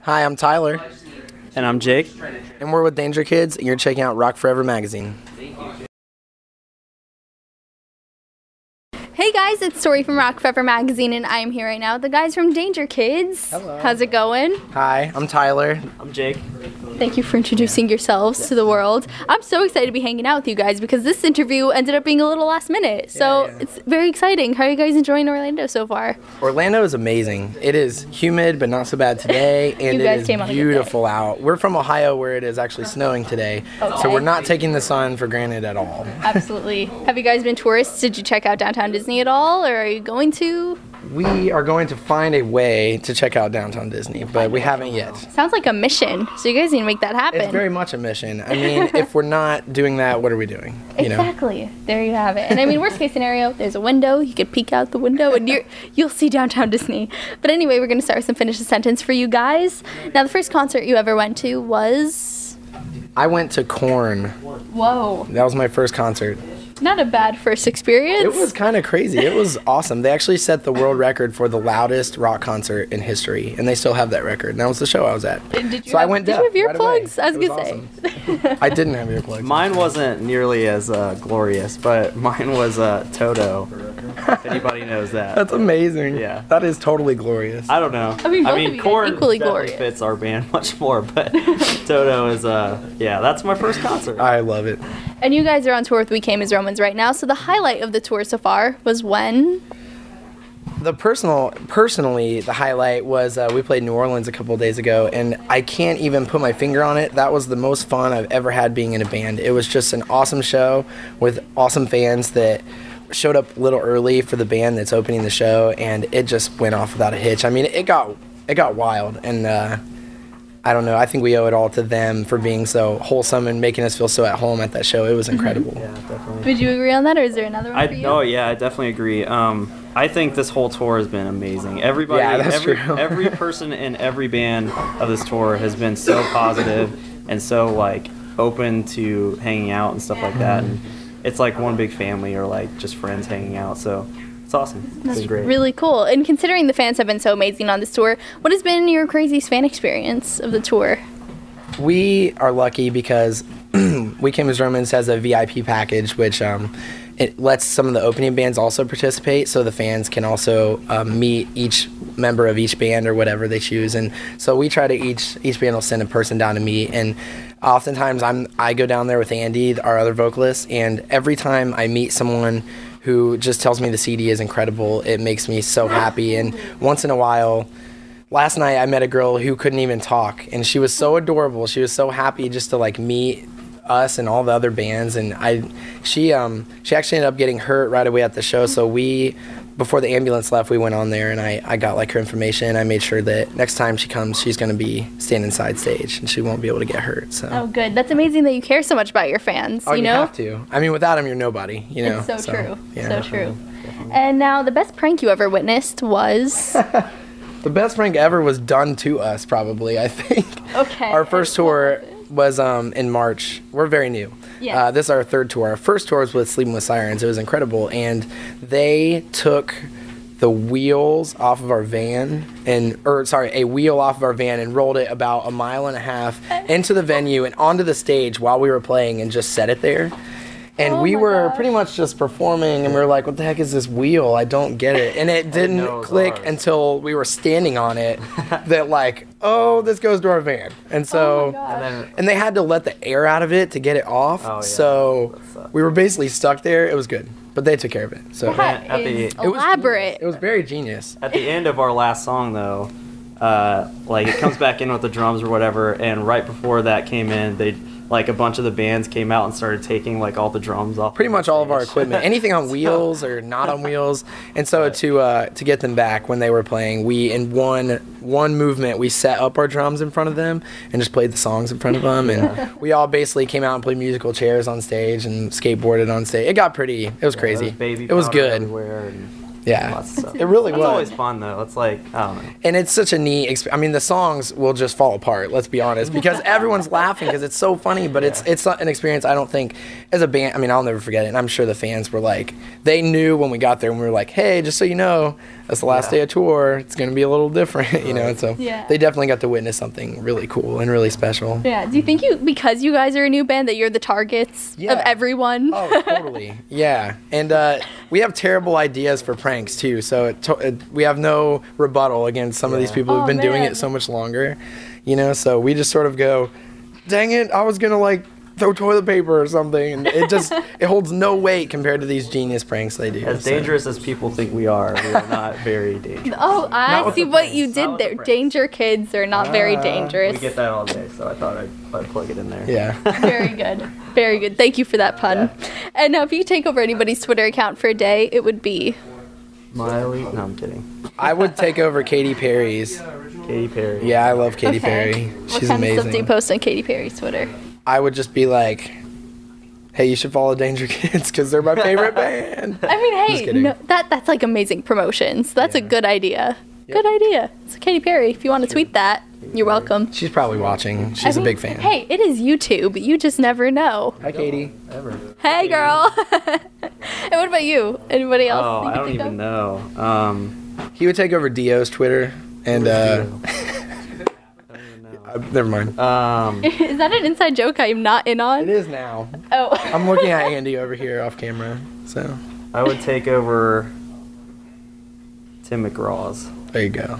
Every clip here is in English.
Hi, I'm Tyler. And I'm Jake. And we're with Dangerkids, and you're checking out Rock Forever magazine. Hey guys, it's Tori from Rock Forever magazine, and I'm here right now with the guys from Dangerkids. Hello. How's it going? Hi, I'm Tyler. I'm Jake. Thank you for introducing yourselves to the world. I'm so excited to be hanging out with you guys because this interview ended up being a little last minute. So It's very exciting. How are you guys enjoying Orlando so far? Orlando is amazing. It is humid, but not so bad today, and it is beautiful out. We're from Ohio, where it is actually snowing today, so we're not taking the sun for granted at all. Absolutely. Have you guys been tourists? Did you check out Downtown Disney at all, or are you going to? We are going to find a way to check out Downtown Disney, but we haven't yet. Sounds like a mission, so you guys need to make that happen. It's very much a mission. I mean, if we're not doing that, what are we doing? Exactly. There you have it. And I mean, worst case scenario, there's a window. You could peek out the window and you'll see Downtown Disney. But anyway, we're going to start with some finish the sentence for you guys. Now, the first concert you ever went to was? I went to Korn. Whoa. That was my first concert. Not a bad first experience. It was kind of crazy. It was awesome. They actually set the world record for the loudest rock concert in history, and they still have that record. And that was the show I was at. Did you have earplugs? I was going to say. I didn't have earplugs. Mine wasn't nearly as glorious, but mine was Toto, if anybody knows that. That's amazing. Yeah. That is totally glorious. I don't know. I mean Korn equally definitely glorious. fits our band much more, but Toto is, that's my first concert. I love it. And you guys are on tour with We Came as Romans right now, so the highlight of the tour so far was when? Personally, the highlight was we played New Orleans a couple of days ago, and I can't even put my finger on it. That was the most fun I've ever had being in a band. It was just an awesome show with awesome fans that showed up a little early for the band that's opening the show, and it just went off without a hitch. I mean, it got wild, and I don't know. I think we owe it all to them for being so wholesome and making us feel so at home at that show. It was incredible. Yeah, definitely. Would you agree on that, or is there another one for you? Oh, yeah, I definitely agree. I think this whole tour has been amazing. Everybody, true. every person in every band of this tour has been so positive and so, open to hanging out and stuff like that. And it's like one big family or, just friends hanging out, so it's awesome. It's been great. Really cool. And considering the fans have been so amazing on this tour, what has been your craziest fan experience of the tour? We are lucky because We Came as Romans has a VIP package, which it lets some of the opening bands also participate, so the fans can also meet each member of each band or whatever they choose. And so we try to each band will send a person down to meet, and oftentimes I go down there with Andy, our other vocalist, and every time I meet someone who just tells me the CD is incredible, it makes me so happy. And once in a while, last night I met a girl who couldn't even talk, and she was so adorable. She was so happy just to meet us and all the other bands, and she actually ended up getting hurt right away at the show, so before the ambulance left, we went on there, and I got her information. I made sure that next time she comes, she's going to be standing side stage, and she won't be able to get hurt. So. Oh, good. That's amazing that you care so much about your fans. Oh, you know? have to. I mean, without them, you're nobody. It's so true. Yeah. So true. And now, the best prank you ever witnessed was? The best prank ever was done to us, probably, I think. Okay. Our first tour was in March. We're very new. Yeah. This is our third tour. Our first tour was with Sleeping With Sirens. It was incredible, and they took the wheels off of our van a wheel off of our van and rolled it about 1.5 miles into the venue and onto the stage while we were playing and just set it there. And we were pretty much just performing, and we were like, what the heck is this wheel? I don't get it. And it didn't click until we were standing on it that this goes to our van. And so, and they had to let the air out of it to get it off. Oh, yeah. So we were basically stuck there. It was good. But they took care of it. So elaborate. It was very genius. At the end of our last song, though, it comes back in with the drums or whatever, and right before that came in, a bunch of the bands came out and started taking all the drums off. Pretty much all of our equipment, anything on wheels or not on wheels. And so to get them back when they were playing, we in one movement we set up our drums in front of them and just played the songs in front of them. And we all basically came out and played musical chairs on stage and skateboarded on stage. It got pretty. It was crazy. Baby it was good. Everywhere Yeah. Lots of stuff. It really It's was. always fun though. It's like, I don't know. And it's such a neat I mean, the songs will just fall apart, let's be honest, because everyone's laughing because it's so funny, but it's not an experience I don't think, as a band, I mean, I'll never forget it, and I'm sure the fans were like, they knew when we got there and we were like, hey, just so you know, that's the last day of tour, it's going to be a little different, you know, and so they definitely got to witness something really cool and really special. Yeah. Do you think because you guys are a new band, that you're the targets of everyone? Oh, totally. Yeah. And we have terrible ideas for pranks, too. So we have no rebuttal against some of these people who've been doing it so much longer. You know, so we just sort of go, dang it, I was going to, like, throw toilet paper or something. And it holds no weight compared to these genius pranks they do. As dangerous as people think we are not very dangerous. Oh, I see what you did there. Dangerkids are not very dangerous. We get that all day, so I thought I'd plug it in there. Yeah. Very good. Very good. Thank you for that pun. Yeah. And now if you could take over anybody's Twitter account for a day, it would be... Miley? No, I'm kidding. I would take over Katy Perry's. Katy Perry. Yeah, I love Katy Perry. She's amazing. What kind of stuff do you post on Katy Perry's Twitter? I would just be like, hey, you should follow Dangerkids because they're my favorite band. I mean, hey, no, that's like amazing promotions. That's a good idea. Yep. Good idea. So Katy Perry, if you want to tweet that, you're welcome. She's probably watching. She's a big fan. Hey, it is YouTube. You just never know. Hi, Katie. Hey, girl. And what about you? Anybody else? Oh, I don't even know. He would take over Dio's Twitter and never mind. Is that an inside joke I'm not in on? It is now. Oh. I'm looking at Andy over here off camera. So I would take over Tim McGraw's. There you go.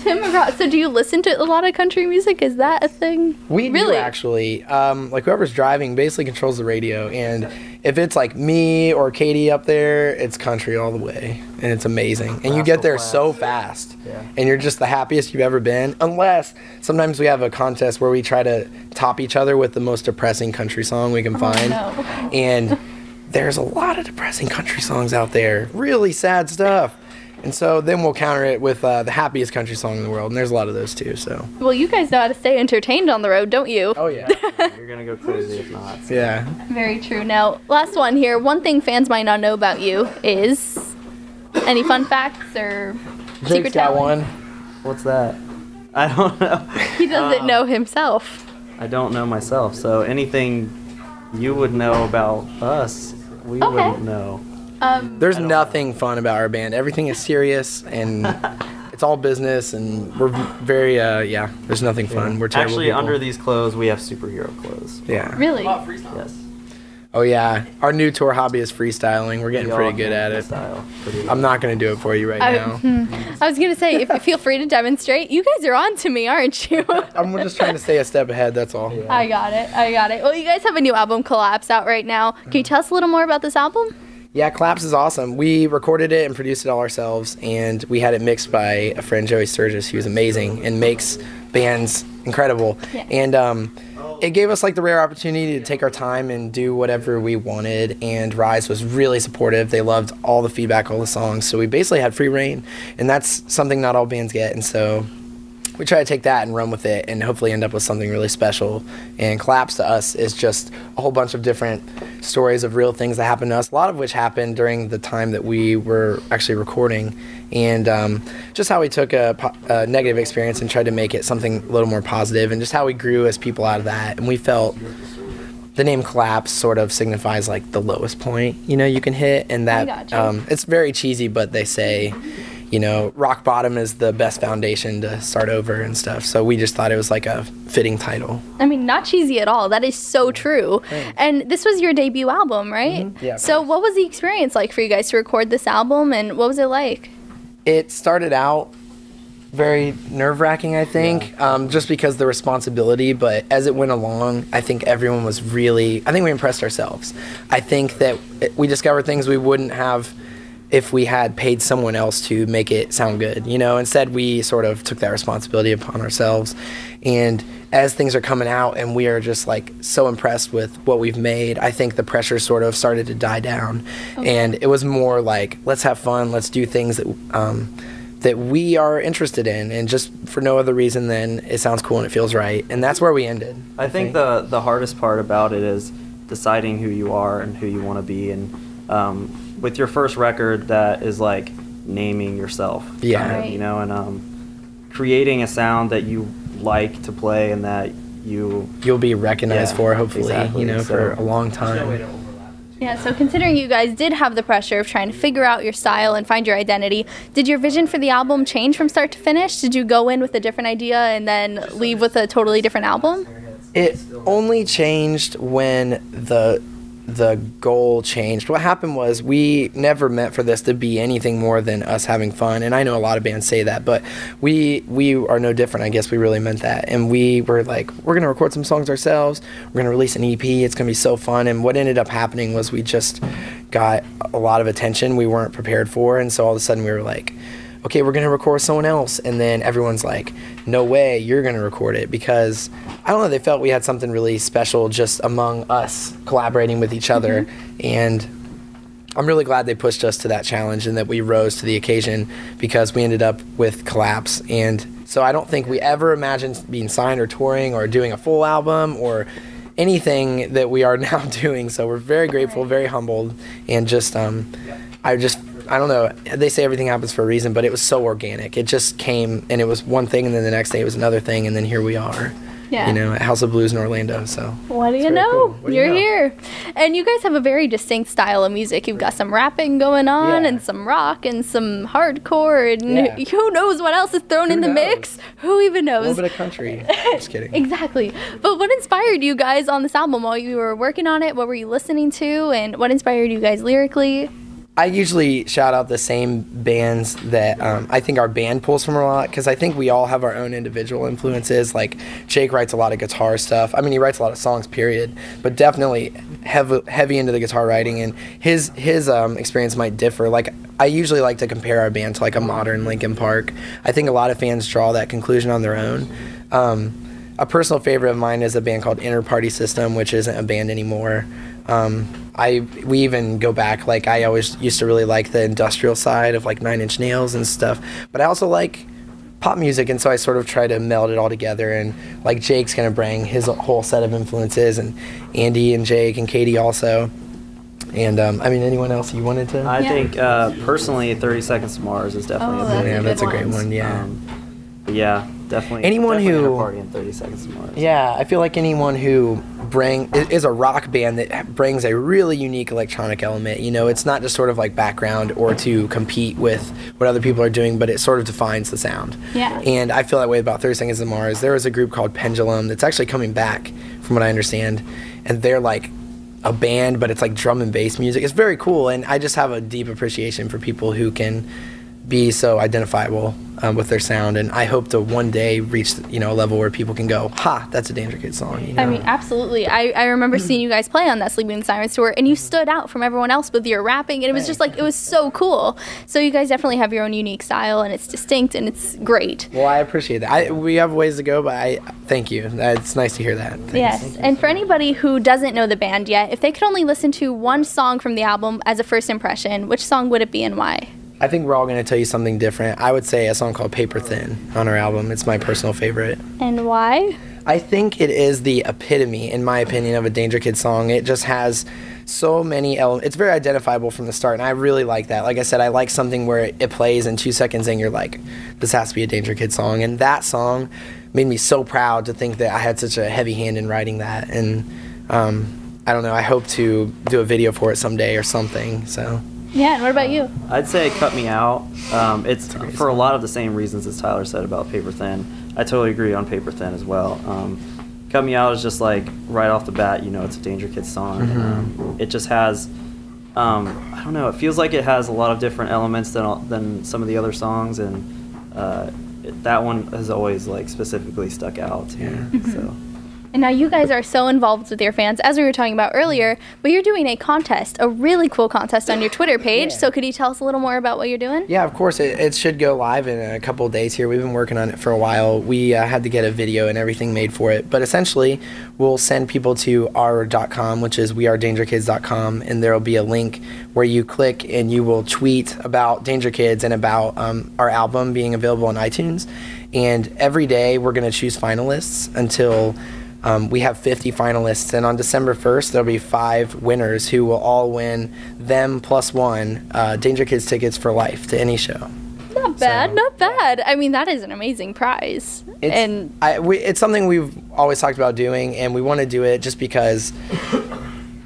Tim McGraw. So do you listen to a lot of country music? Is that a thing? We really? Do actually. Like whoever's driving basically controls the radio, and if it's like me or Katie up there, it's country all the way, and it's amazing. And you get there so fast, and you're just the happiest you've ever been. Unless sometimes we have a contest where we try to top each other with the most depressing country song we can find, no. And there's a lot of depressing country songs out there, really sad stuff. And so then we'll counter it with the happiest country song in the world, and there's a lot of those too. So. Well, you guys know how to stay entertained on the road, don't you? Oh yeah. You're gonna go crazy if not. So. Yeah. Very true. Now, last one here. One thing fans might not know about you is any fun facts or secret got talent? one. What's that? I don't know. He doesn't know himself. I don't know myself, so anything you would know about us, we wouldn't know. There's nothing fun about our band. Everything is serious, and it's all business, and we're very, there's nothing fun. We're terrible Actually, people. under these clothes, we have superhero clothes. Yeah. Really? Yes. Oh, yeah. Our new tour hobby is freestyling. We're getting pretty good at it. I'm not going to do it for you right now. I was going to say, feel free to demonstrate. You guys are on to me, aren't you? I'm just trying to stay a step ahead, that's all. Yeah. I got it. Well, you guys have a new album, Collapse, out right now. Can you tell us a little more about this album? Yeah, Collapse is awesome. We recorded it and produced it all ourselves, and we had it mixed by a friend, Joey Sturgis, who's amazing and makes bands incredible. Yeah. And it gave us like the rare opportunity to take our time and do whatever we wanted, and Rise was really supportive. They loved all the feedback, all the songs, so we basically had free reign, and that's something not all bands get, and so we try to take that and run with it and hopefully end up with something really special. And Collapse to us is just a whole bunch of different stories of real things that happened to us, a lot of which happened during the time that we were actually recording, and just how we took a negative experience and tried to make it something a little more positive, and just how we grew as people out of that. And we felt the name Collapse sort of signifies like the lowest point, you can hit, and that it's very cheesy, but they say, rock bottom is the best foundation to start over and stuff. So we just thought it was like a fitting title. I mean, not cheesy at all. That is so true. Thanks. And this was your debut album, right? Mm-hmm. Yeah. So what was the experience like for you guys to record this album, and what was it like? It started out very nerve-wracking, I think, just because the responsibility, but as it went along, I think everyone was I think we impressed ourselves. I think that we discovered things we wouldn't have if we had paid someone else to make it sound good, Instead, we sort of took that responsibility upon ourselves. And as things are coming out and we are just like so impressed with what we've made, I think the pressure sort of started to die down. Okay. And it was more like, let's have fun, let's do things that we are interested in, and just for no other reason than it sounds cool and it feels right. And that's where we ended. I think the hardest part about it is deciding who you are and who you want to be. And with your first record that is like naming yourself. Yeah. kind of, Right. you know, and creating a sound that you like to play and that you'll be recognized Yeah, for, hopefully, exactly. you know, for So- a long time. Yeah, so considering you guys did have the pressure of trying to figure out your style and find your identity, did your vision for the album change from start to finish? Did you go in with a different idea and then leave with a totally different album? It only changed when the goal changed. What happened was we never meant for this to be anything more than us having fun, and I know a lot of bands say that, but we are no different. I guess we really meant that, and we were like, we're gonna record some songs ourselves, we're gonna release an EP, it's gonna be so fun. And what ended up happening was we just got a lot of attention we weren't prepared for, and so all of a sudden we were like, okay, we're going to record someone else. And then everyone's like, no way, you're going to record it. Because, I don't know, they felt we had something really special just among us collaborating with each other. And I'm really glad they pushed us to that challenge and that we rose to the occasion, because we ended up with Collapse. And so I don't think we ever imagined being signed or touring or doing a full album or anything that we are now doing. So we're very grateful, very humbled, and just, I don't know, they say everything happens for a reason, but it was so organic. It just came, and it was one thing, and then the next day it was another thing, and then here we are, Yeah. you know, at House of Blues in Orlando. So What do It's you very know? cool. What do you You're know? here. And you guys have a very distinct style of music. You've got some rapping going on Yeah. and some rock and some hardcore and Yeah. who knows what else is thrown Who in the knows? mix? Who even a knows? little bit of country. Just kidding. Exactly. But what inspired you guys on this album while you were working on it? What were you listening to? And what inspired you guys lyrically? I usually shout out the same bands that I think our band pulls from a lot, because I think we all have our own individual influences. Like Jake writes a lot of guitar stuff. I mean, he writes a lot of songs, period, but definitely heavy into the guitar writing, and his experience might differ. Like, I usually like to compare our band to like a modern Linkin Park. I think a lot of fans draw that conclusion on their own. A personal favorite of mine is a band called Inner Party System, which isn't a band anymore. We even go back, like, I always used to really like the industrial side of like Nine Inch Nails and stuff, but I also like pop music, and so I sort of try to meld it all together. And like Jake's gonna bring his whole set of influences, and Andy and Jake and Katie also. And I mean, anyone else you wanted to? I Yeah. think personally 30 Seconds to Mars is definitely Oh, a that's big a that's a good great one. one. Yeah. But yeah, definitely. Anyone definitely who- Inner Party and 30 Seconds to Mars. Yeah, I feel like anyone who is a rock band that brings a really unique electronic element. You know, it's not just sort of like background or to compete with what other people are doing, but it sort of defines the sound. Yeah. And I feel that way about 30 Seconds to Mars. There was a group called Pendulum that's actually coming back, from what I understand, and they're like a band, but it's like drum and bass music. It's very cool, and I just have a deep appreciation for people who can be so identifiable with their sound, and I hope to one day reach, you know, a level where people can go, ha, that's a Dangerkids song. You know? I mean, absolutely. I remember seeing you guys play on that Sleeping With Sirens tour, and you stood out from everyone else with your rapping, and it was just like, it was so cool. So you guys definitely have your own unique style, and it's distinct, and it's great. Well, I appreciate that. We have ways to go, but I thank you. It's nice to hear that. Thanks. Yes, and for anybody who doesn't know the band yet, if they could only listen to one song from the album as a first impression, which song would it be and why? I think we're all going to tell you something different. I would say a song called Paper Thin on our album. It's my personal favorite. And why? I think it is the epitome, in my opinion, of a Dangerkids song. It just has so many elements. It's very identifiable from the start, and I really like that. Like I said, I like something where it plays and 2 seconds in, you're like, this has to be a Dangerkids song. And that song made me so proud to think that I had such a heavy hand in writing that. And I don't know, I hope to do a video for it someday or something. So Yeah, and what about you? I'd say Cut Me Out. It's for a lot of the same reasons as Tyler said about Paper Thin. I totally agree on Paper Thin as well. Cut Me Out is just like right off the bat, you know, it's a Dangerkids song. It just has, I don't know, it feels like it has a lot of different elements than some of the other songs, and that one has always like specifically stuck out to me. So. And now you guys are so involved with your fans, as we were talking about earlier, but you're doing a contest, a really cool contest on your Twitter page. Yeah. So could you tell us a little more about what you're doing? yeah, of course, it should go live in a couple of days here. We've been working on it for a while. We had to get a video and everything made for it. But essentially, we'll send people to our.com, which is wearedangerkids.com, and there will be a link where you click and you will tweet about Dangerkids and about our album being available on iTunes. And every day, we're going to choose finalists until we have 50 finalists, and on December 1st, there'll be 5 winners who will all win them plus one Dangerkids tickets for life to any show. Not bad, not bad. I mean, that is an amazing prize. It's something we've always talked about doing, and we want to do it just because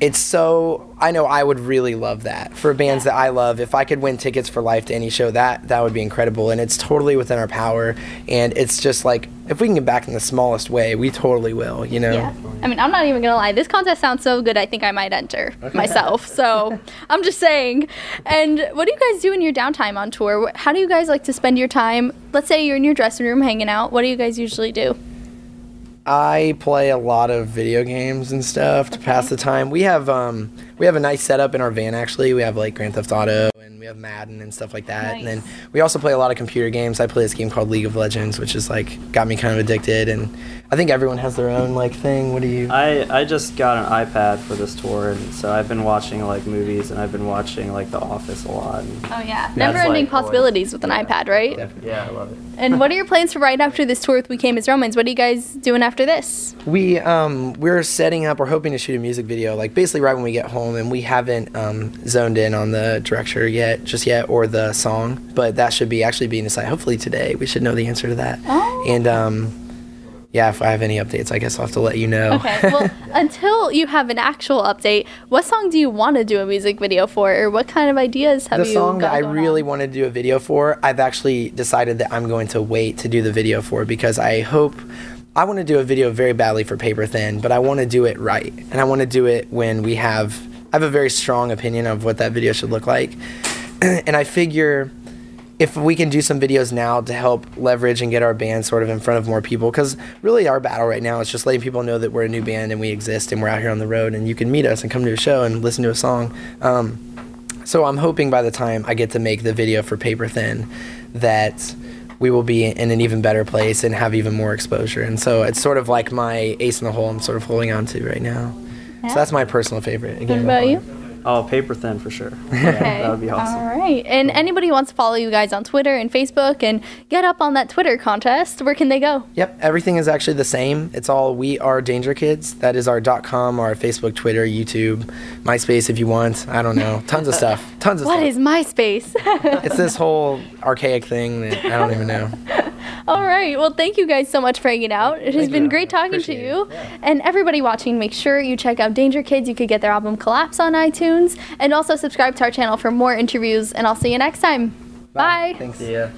it's so, I know I would really love that. For bands that I love, if I could win tickets for life to any show, that would be incredible, and it's totally within our power, and it's just like, if we can get back in the smallest way, we totally will, you know? Yeah. I mean, I'm not even gonna lie, this contest sounds so good, I think I might enter myself, so I'm just saying. And what do you guys do in your downtime on tour? How do you guys like to spend your time? Let's say you're in your dressing room hanging out, what do you guys usually do? I play a lot of video games and stuff to pass the time. We have a nice setup in our van, actually. We have like Grand Theft Auto, and we have Madden and stuff like that. Nice. And then we also play a lot of computer games. I play this game called League of Legends, which is like got me kind of addicted. And I think everyone has their own like thing. What do you? I just got an iPad for this tour, and so I've been watching like movies, and I've been watching like The Office a lot. And Oh yeah, never-ending like, possibilities with an iPad, right? Definitely. yeah, I love it. And what are your plans for right after this tour with We Came as Romans? What are you guys doing after this? We're setting up. We're hoping to shoot a music video, like basically right when we get home, and we haven't zoned in on the director yet, or the song. But that should be actually being decided. Hopefully today, we should know the answer to that. Oh. And yeah, if I have any updates, I guess I'll have to let you know. Okay, well, until you have an actual update, what song do you want to do a music video for, or what kind of ideas have you got The song that I going really on? want to do a video for, I've actually decided that I'm going to wait to do the video for, because I want to do a video very badly for Paper Thin, but I want to do it right. And I want to do it when I have a very strong opinion of what that video should look like. And I figure if we can do some videos now to help leverage and get our band sort of in front of more people, because really our battle right now is just letting people know that we're a new band and we exist and we're out here on the road and you can meet us and come to a show and listen to a song. So I'm hoping by the time I get to make the video for Paper Thin that we will be in an even better place and have even more exposure. And so it's sort of like my ace in the hole I'm sort of holding on to right now. Yeah. So that's my personal favorite. What about you? Oh, Paper Thin for sure. Okay. Yeah, that would be awesome. All right. And anybody who wants to follow you guys on Twitter and Facebook and get up on that Twitter contest, where can they go? Yep, everything is actually the same. It's all We Are Dangerkids. That is our .com, our Facebook, Twitter, YouTube, MySpace if you want. I don't know. Tons of stuff. Tons of What stuff. is MySpace? It's this whole archaic thing that I don't even know. All right. Well, thank you guys so much for hanging out. It has Thank been you. great talking Appreciate to you. it. Yeah. And everybody watching, make sure you check out Dangerkids. You could get their album Collapse on iTunes. And also subscribe to our channel for more interviews. And I'll see you next time. Bye. Thanks. See ya.